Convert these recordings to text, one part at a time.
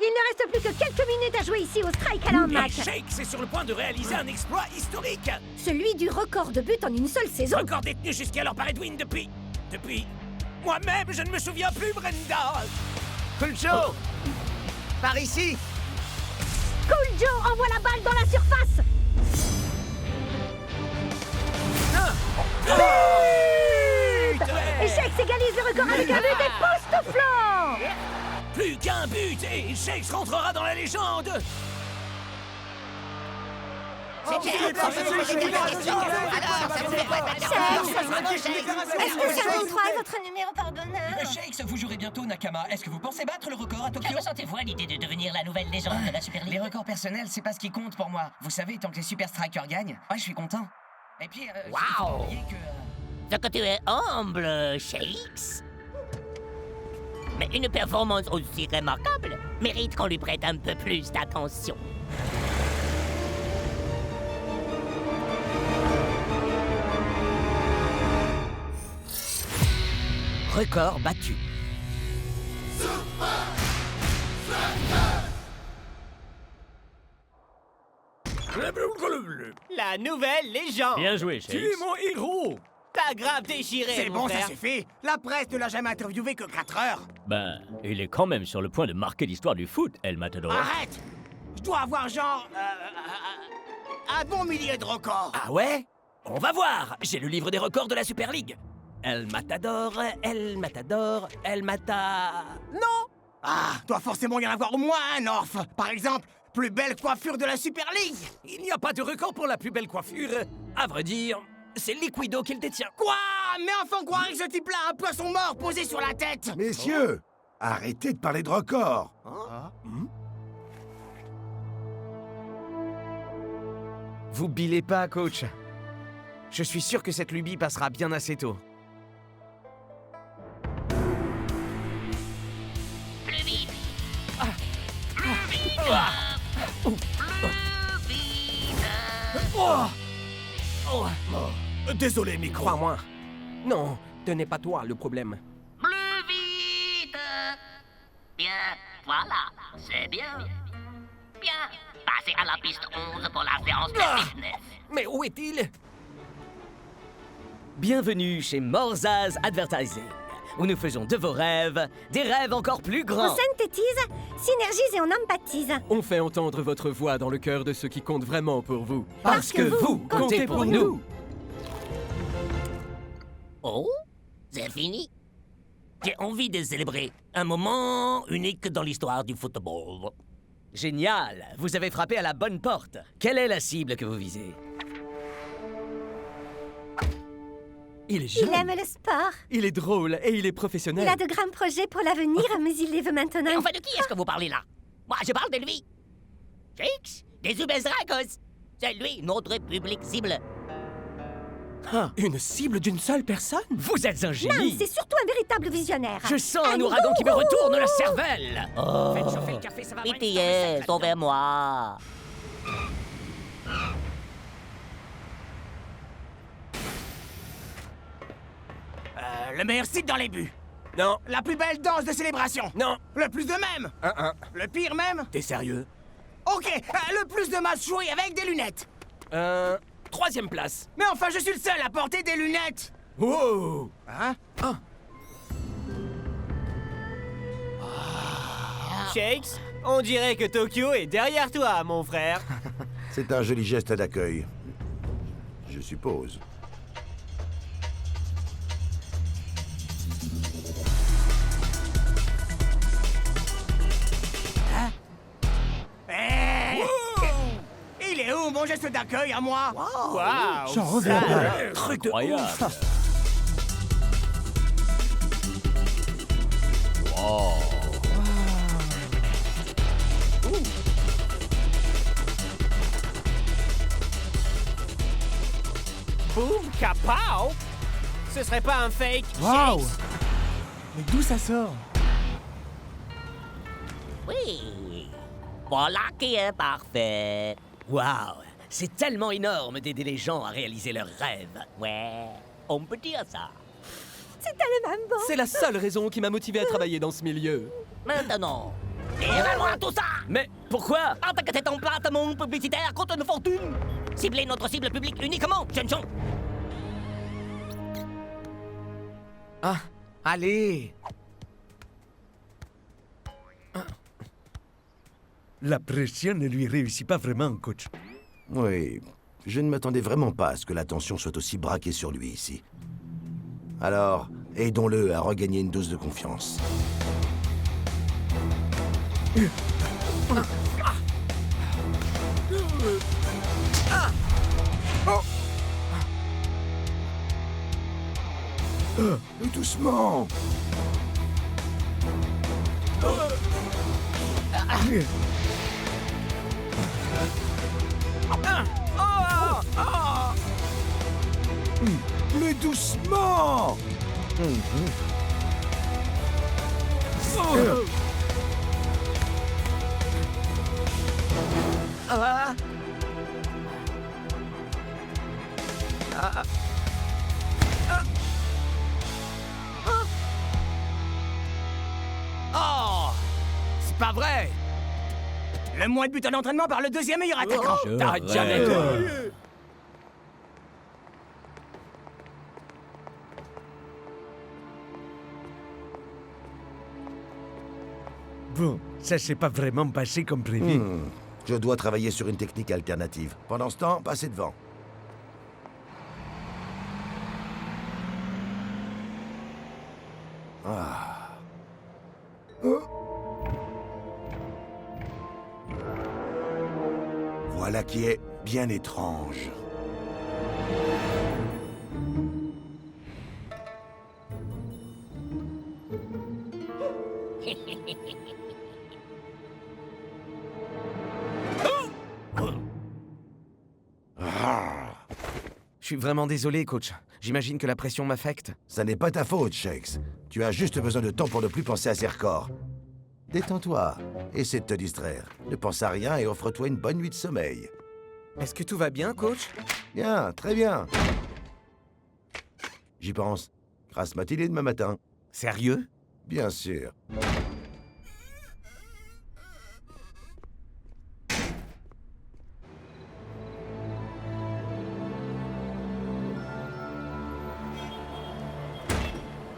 Il ne reste plus que quelques minutes à jouer ici au Strike Alarm Et Match. Shakes est sur le point de réaliser un exploit historique. Celui du record de buts en une seule saison. Record détenu jusqu'alors par Edwin depuis... Moi-même, je ne me souviens plus, Brenda. Cool Joe Par ici. Cool Joe envoie la balle dans la surface. Et Shakes égalise le record avec un but des postes au flanc. Plus qu'un but et Shakes rentrera dans la légende. Est-ce que c'est un 3 votre numéro par bonheur? Shakes, vous jouerez bientôt Nakama. Est-ce que vous pensez battre le record à Tokyo? Que ressentez-vous à l'idée de devenir la nouvelle légende de la Super League? Les records personnels, c'est pas ce qui compte pour moi. Vous savez, tant que les Super Strikers gagnent, je suis content. Et puis, Waouh. que... Ce que tu es humble, Shakes. Mais une performance aussi remarquable mérite qu'on lui prête un peu plus d'attention. Record battu. La nouvelle légende. Bien joué, Shakes. Tu es mon héros. T'as grave déchiré, C'est mon bon, ça frère. suffit. La presse ne l'a jamais interviewé que 4 heures. Ben, il est quand même sur le point de marquer l'histoire du foot, El Matador. Arrête. Je dois avoir genre... un bon millier de records. Ah ouais? On va voir. J'ai le livre des records de la Super League. El Matador, El Matador, El Mata... Non! Ah, doit forcément y en avoir au moins un, Orf. Par exemple, plus belle coiffure de la Super League. Il n'y a pas de record pour la plus belle coiffure. À vrai dire, c'est Liquido qui le détient. Quoi? Mais enfin, croire que ce type-là a un poisson mort posé sur la tête. Messieurs, arrêtez de parler de records. Vous billez pas, coach. Je suis sûr que cette lubie passera bien assez tôt. Plus vite. Désolé, micro. Crois-moi. Non, ce n'est pas toi le problème. Plus vite. Bien, voilà, c'est bien. Bien, passez à la piste 11 pour la séance de fitness. Mais où est-il? Bienvenue chez Morzaz Advertising, où nous faisons de vos rêves des rêves encore plus On grands. synthétise, synergise et on empathise. On fait entendre votre voix dans le cœur de ceux qui comptent vraiment pour vous. Parce que vous comptez pour nous. Oh, c'est fini. J'ai envie de célébrer un moment unique dans l'histoire du football. Génial, vous avez frappé à la bonne porte. Quelle est la cible que vous visez? Il est Il jeune, aime le sport. il est drôle et il est Il professionnel. a de grands projets pour l'avenir, mais il les veut maintenant. Enfin, de qui est-ce que vous parlez là? Moi, je parle de lui. Shakes, des Ubez Dragos. C'est lui, notre public cible. Une cible d'une seule personne? Vous êtes un Non, génie. c'est surtout un véritable visionnaire. Je sens un ouragan qui me retourne la cervelle. Faites chauffer le café, ça va vraiment Pitié, être recette, sauvez-moi. Le meilleur site dans les buts. Non. La plus belle danse de célébration. Non. Le plus de même. Le pire même. T'es sérieux? Ok, le plus de matchs joués avec des lunettes. Troisième place. Mais enfin, je suis le seul à porter des lunettes. Wow! Hein? Shakes, on dirait que Tokyo est derrière toi, mon frère. C'est un joli geste d'accueil. Je suppose. Il est où mon geste d'accueil à moi? Waouh! J'en reviens pas. Truc de Incroyable. ouf. Boum, kapow! Ce serait pas un fake? Waouh! Shakes? Mais d'où ça sort? Oui. Voilà qui est parfait. Waouh, c'est tellement énorme d'aider les gens à réaliser leurs rêves. Ouais, on peut dire ça. C'est tellement bon. C'est la seule raison qui m'a motivé à travailler dans ce milieu. Maintenant, Et évaluons tout ça! Mais pourquoi? En tant que c'est ton placement publicitaire coûte une fortune! Ciblez notre cible publique uniquement, jeunes gens! Ah, allez. La pression ne lui réussit pas vraiment, coach. Oui, je ne m'attendais vraiment pas à ce que l'attention soit aussi braquée sur lui ici. Alors, aidons-le à regagner une dose de confiance. Doucement. Plus doucement. Oh! C'est pas vrai! Le moins de buts en entraînement par le deuxième meilleur attaquant. T'arrêtes jamais, toi! Bon, ça s'est pas vraiment passé comme prévu. Je dois travailler sur une technique alternative. Pendant ce temps, passez devant. Ah. Voilà qui est bien étrange. Je suis vraiment désolé, coach. J'imagine que la pression m'affecte. Ça n'est pas ta faute, Shakes. Tu as juste besoin de temps pour ne plus penser à ces records. Détends-toi. Essaie de te distraire. Ne pense à rien et offre-toi une bonne nuit de sommeil. Est-ce que tout va bien, coach? Bien, très bien. J'y pense. Grasse matinée demain matin. Sérieux? Bien sûr.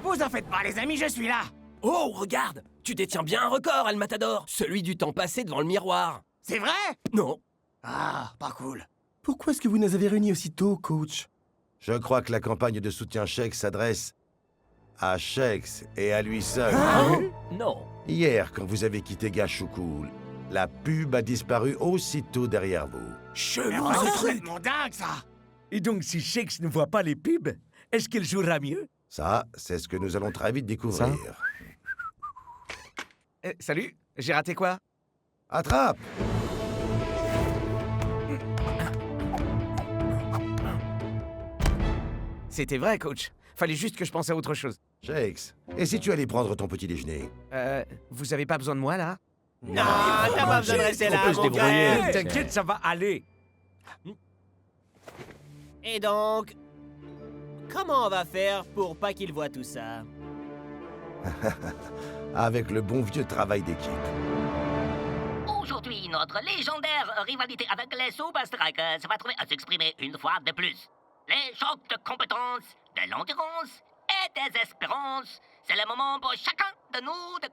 Vous en faites pas, les amis, je suis là. Oh, regarde! Tu détiens bien un record, El Matador! Celui du temps passé devant le miroir. C'est vrai? Non. Ah, pas cool. Pourquoi est-ce que vous nous avez réunis aussitôt, coach? Je crois que la campagne de soutien Shakes s'adresse à Shakes et à lui seul. Non. Hier, quand vous avez quitté Gashuku, la pub a disparu aussitôt derrière vous. Mais c'est complètement dingue, ça. Et donc, si Shakes ne voit pas les pubs, est-ce qu'il jouera mieux? Ça, c'est ce que nous allons très vite découvrir. Salut, j'ai raté quoi? Attrape! C'était vrai, coach. Fallait juste que je pense à autre chose. Shakes, et si tu allais prendre ton petit déjeuner? Vous avez pas besoin de moi, là? Non, t'as pas besoin de rester là, peut se mon débrouiller. gars. T'inquiète, ça va aller. Et donc, comment on va faire pour pas qu'il voit tout ça? Avec le bon vieux travail d'équipe. Aujourd'hui, notre légendaire rivalité avec les Super Strikers va trouver à s'exprimer une fois de plus. Les chocs de compétences, de l'endurance et des espérances. C'est le moment pour chacun de nous de...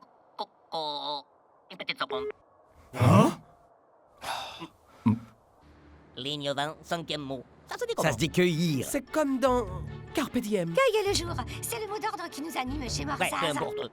Une petite seconde. Ligne 20, 5e mot. Ça se dit comment? Ça se dit cueillir. C'est comme dans Carpe Diem. Cueille le jour, c'est le mot d'ordre qui nous anime chez Ouais, Morsaz. peu importe.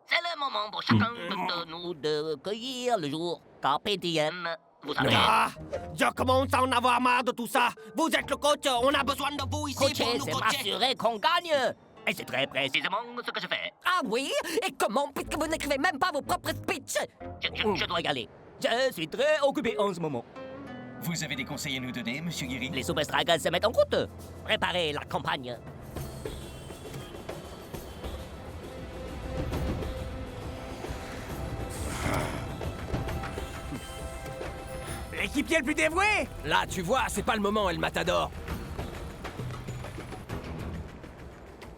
C'est le moment pour chacun de nous de cueillir le jour. Carpe diem. Vous savez. Ah, je commence à en avoir marre de tout ça. Vous êtes le coach, on a besoin de vous ici pour Coacher, nous c'est coacher. m'assurer qu'on gagne. Et c'est très précisément ce que je fais. Ah oui? Et comment, puisque vous n'écrivez même pas vos propres speeches? Je dois y aller. Je suis très occupé en ce moment. Vous avez des conseils à nous donner, Monsieur Guiri? Les Super Strikers se mettent en route. Préparez la campagne. L'équipier le plus dévoué. Là, tu vois, c'est pas le moment, El Matador.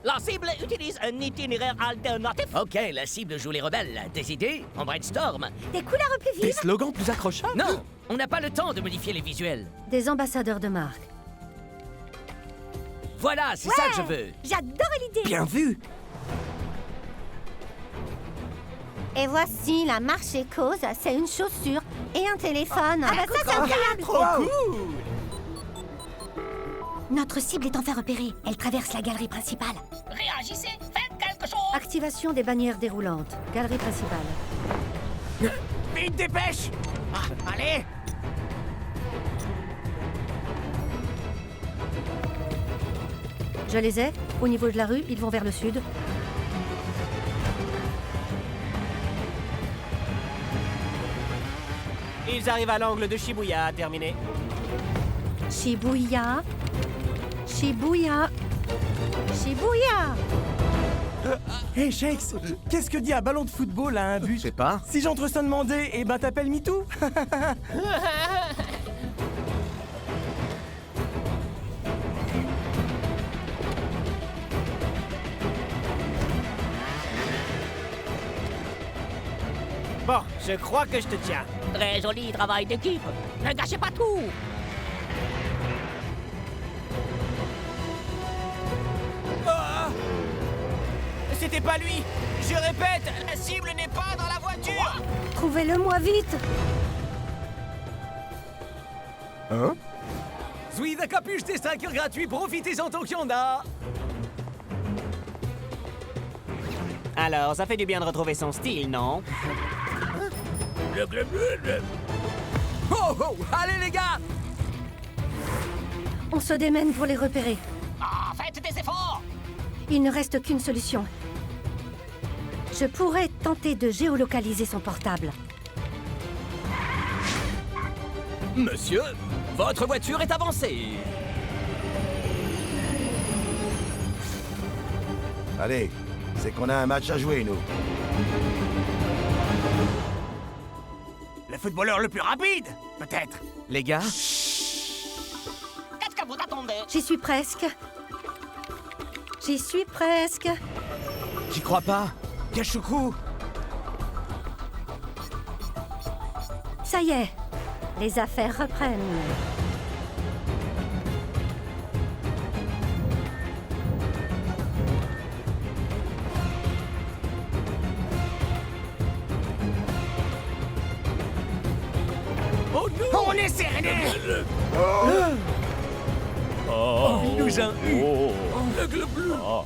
La cible utilise un itinéraire alternatif. OK, la cible joue les rebelles. Des idées? On brainstorm. Des couleurs plus Des vives. slogans plus accrochables? Non, on n'a pas le temps de modifier les visuels. Des ambassadeurs de marque. Voilà, c'est ça que je veux. J'adore l'idée. Bien vu! Et voici la marche Écose. C'est une chaussure et un téléphone. Ah bah ça, c'est incroyable. Trop cool! Notre cible est enfin repérée. Elle traverse la galerie principale. Réagissez, faites quelque chose. Activation des bannières déroulantes. Galerie principale. Vite, dépêche. Allez. Je les ai. Au niveau de la rue, ils vont vers le sud. Ils arrivent à l'angle de Shibuya, terminé. Shibuya. Shibuya. Shibuya. Hey Shakes, qu'est-ce que dit un ballon de football à un but? Je sais pas. Si j'entre sans demander, eh ben t'appelles MeToo? Bon, je crois que je te tiens. Très joli travail d'équipe. Ne gâchez pas tout. C'était pas lui! Je répète, la cible n'est pas dans la voiture! Trouvez-le-moi vite. Hein? Suis de capuche des stickers gratuits, profitez-en tant qu'il y en a. Alors, ça fait du bien de retrouver son style, non? Oh, oh, allez les gars. On se démène pour les repérer. Ah, faites des efforts. Il ne reste qu'une solution. Je pourrais tenter de géolocaliser son portable. Monsieur, votre voiture est avancée. Allez, c'est qu'on a un match à jouer, nous. Le footballeur le plus rapide, peut-être. Les gars, Qu'est-ce que vous attendez? J'y suis presque. J'y suis presque. j'y crois pas. Gashuku, Ça y est, les affaires reprennent. Oh non. On est serré. Il nous a eu.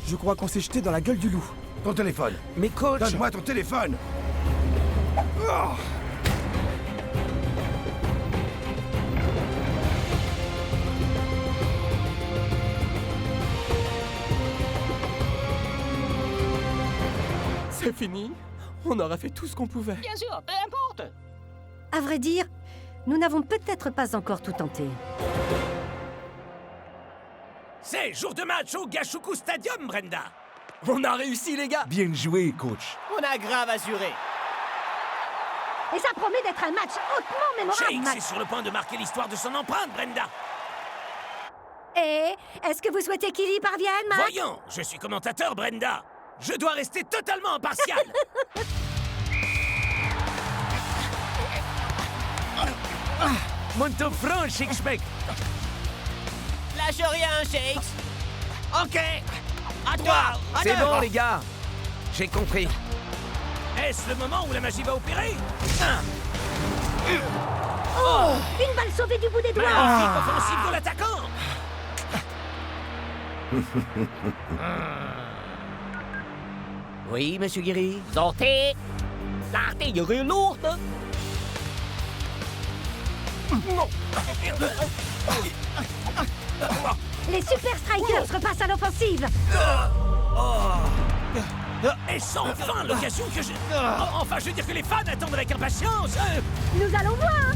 Je crois qu'on s'est jeté dans la gueule du loup. Ton téléphone. mais coach, Donne-moi ton téléphone. C'est fini? On aura fait tout ce qu'on pouvait. Bien sûr, peu importe. À vrai dire, nous n'avons peut-être pas encore tout tenté. C'est jour de match au Gashuku Stadium, Brenda. On a réussi, les gars. Bien joué, coach. On a grave assuré. Et ça promet d'être un match hautement mémorable. Shakes est sur le point de marquer l'histoire de son empreinte, Brenda. Et est-ce que vous souhaitez qu'il y parvienne, Max? Voyons, je suis commentateur, Brenda. Je dois rester totalement impartial. Monto franc, Shakespeare. Lâche rien, Shakes! OK. À toi. C'est bon, les gars. J'ai compris. Est-ce le moment où la magie va opérer? Oh, une balle sauvée du bout des doigts. Magnifique offensive de l'attaquant. Oui, monsieur Guéry. Sortez. L'artillerie lourde. Les Super Strikers repassent à l'offensive. Et sans enfin l'occasion que je... Enfin, je veux dire que les fans attendent avec impatience. Nous allons voir.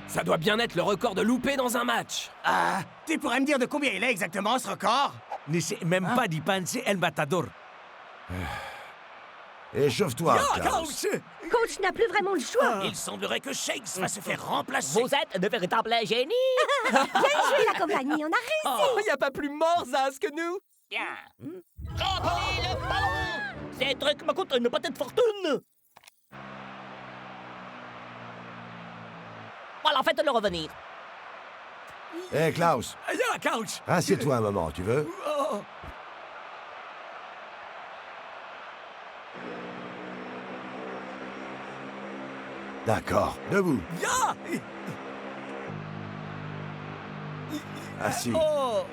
Ça doit bien être le record de loupé dans un match. Ah, tu pourrais me dire de combien il est exactement, ce record? N'essaie même pas d'y penser, El Matador. Échauffe-toi, Klaus. Coach n'a plus vraiment le choix. Il semblerait que Shakes va se faire remplacer. Vous êtes de véritables génies. Bien joué, la compagnie, on a réussi. Oh, y a pas plus Morzas que nous! Bien. Remplis le ballon. Ces trucs me coûtent une petite fortune. Voilà, faites-le revenir. Hé, Klaus, Ya, Couch. assieds-toi un moment, tu veux? D'accord, debout. Ya! Assis. Oh!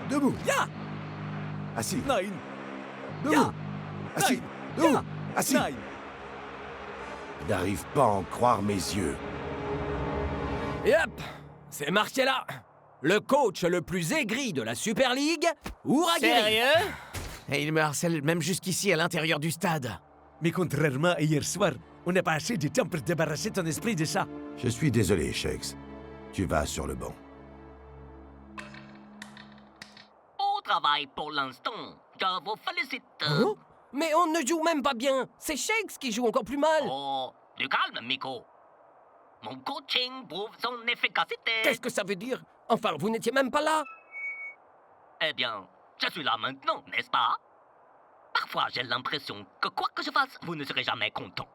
Debout. Ya! Assis. Nine. Debout. Ya! Assis. Nine. Debout. Ya! Assis. Nine. Je n'arrive pas à en croire mes yeux. Yep, c'est marqué là. Le coach le plus aigri de la Super League, Uragiri. Sérieux? Et il me harcèle même jusqu'ici à l'intérieur du stade. Mais contrairement à hier soir, on n'a pas assez de temps pour débarrasser ton esprit de ça. Je suis désolé, Shakes. Tu vas sur le banc. Au travail pour l'instant. Je vous félicite. Hein? Mais on ne joue même pas bien. C'est Shakes qui joue encore plus mal. Oh, du calme, Miko. Mon coaching prouve son efficacité. Qu'est-ce que ça veut dire? Enfin, vous n'étiez même pas là. Eh bien, je suis là maintenant, n'est-ce pas? Parfois, j'ai l'impression que quoi que je fasse, vous ne serez jamais content.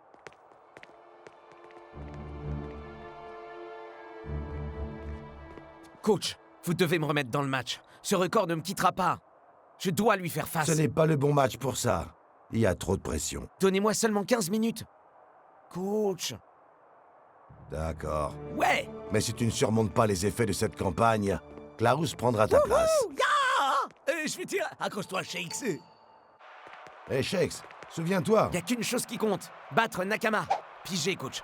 Coach, vous devez me remettre dans le match. Ce record ne me quittera pas. Je dois lui faire face. Ce n'est pas le bon match pour ça. Il y a trop de pression. Donnez-moi seulement 15 minutes. Coach. D'accord. Ouais! Mais si tu ne surmontes pas les effets de cette campagne, Klaus prendra ta place. Je vais dire, accroche-toi, Shakes. Hé, Shakes, souviens-toi. Y a qu'une chose qui compte. Battre Nakama. Pigé, coach.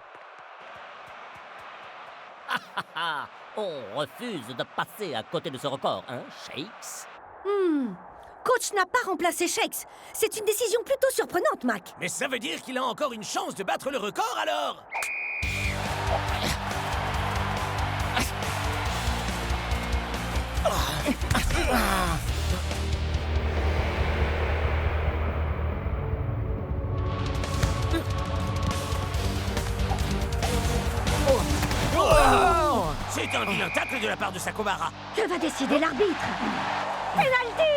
On refuse de passer à côté de ce record, hein, Shakes? Coach n'a pas remplacé Shakes. C'est une décision plutôt surprenante, Mac. Mais ça veut dire qu'il a encore une chance de battre le record alors? C'est un vilain tacle de la part de Sakomara. Que va décider l'arbitre? Penalty!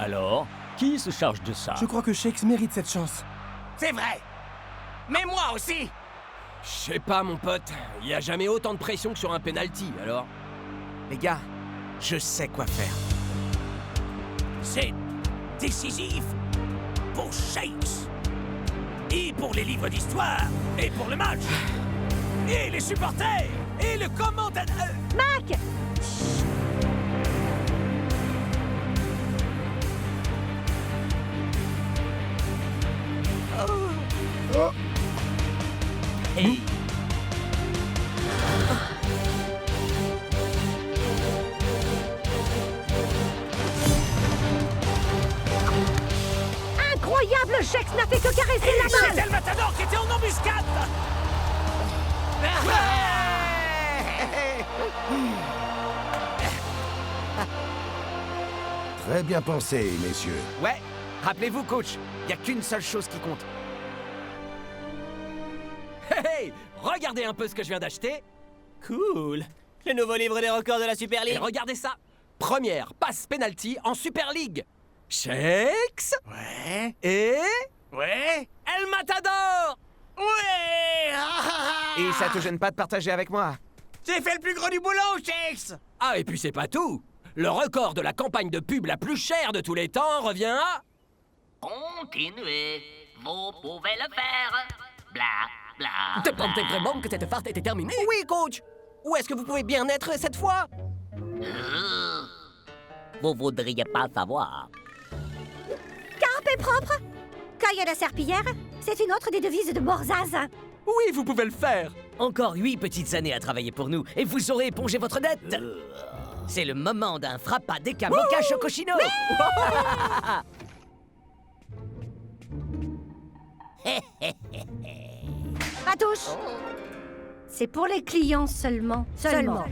Alors, qui se charge de ça? Je crois que Shakes mérite cette chance. C'est vrai. Mais moi aussi. Je sais pas, mon pote. Il y a jamais autant de pression que sur un penalty, alors. Les gars, je sais quoi faire. C'est décisif pour Shakes. Et pour les livres d'histoire. Et pour le match. Et les supporters. Et le commentateur. Mac! Hey. Incroyable! Shakes n'a fait que caresser la balle! C'était le Matador qui était en embuscade. Très bien pensé, messieurs. Ouais, rappelez-vous, coach, y a qu'une seule chose qui compte. Hey, regardez un peu ce que je viens d'acheter. Cool! Le nouveau livre des records de la Super Et League. regardez ça. Première passe penalty en Super League. Shakes Ouais. et Ouais. El Matador. Ouais. Et ça te gêne pas de partager avec moi? J'ai fait le plus gros du boulot, Shakes. Ah, et puis c'est pas tout. Le record de la campagne de pub la plus chère de tous les temps revient à... Continuez. Vous pouvez le faire. Bla, bla. Te pensez vraiment que cette farce était terminée? Oui, coach. Où est-ce que vous pouvez bien être cette fois? Vous voudriez pas savoir. Carpe est propre. Quand il y a la serpillière, C'est une autre des devises de Morzaz. Oui, vous pouvez le faire. Encore 8 petites années à travailler pour nous et vous aurez épongé votre dette. C'est le moment d'un frappa deca mocha chocochino. Patouche. C'est pour les clients seulement. Seulement.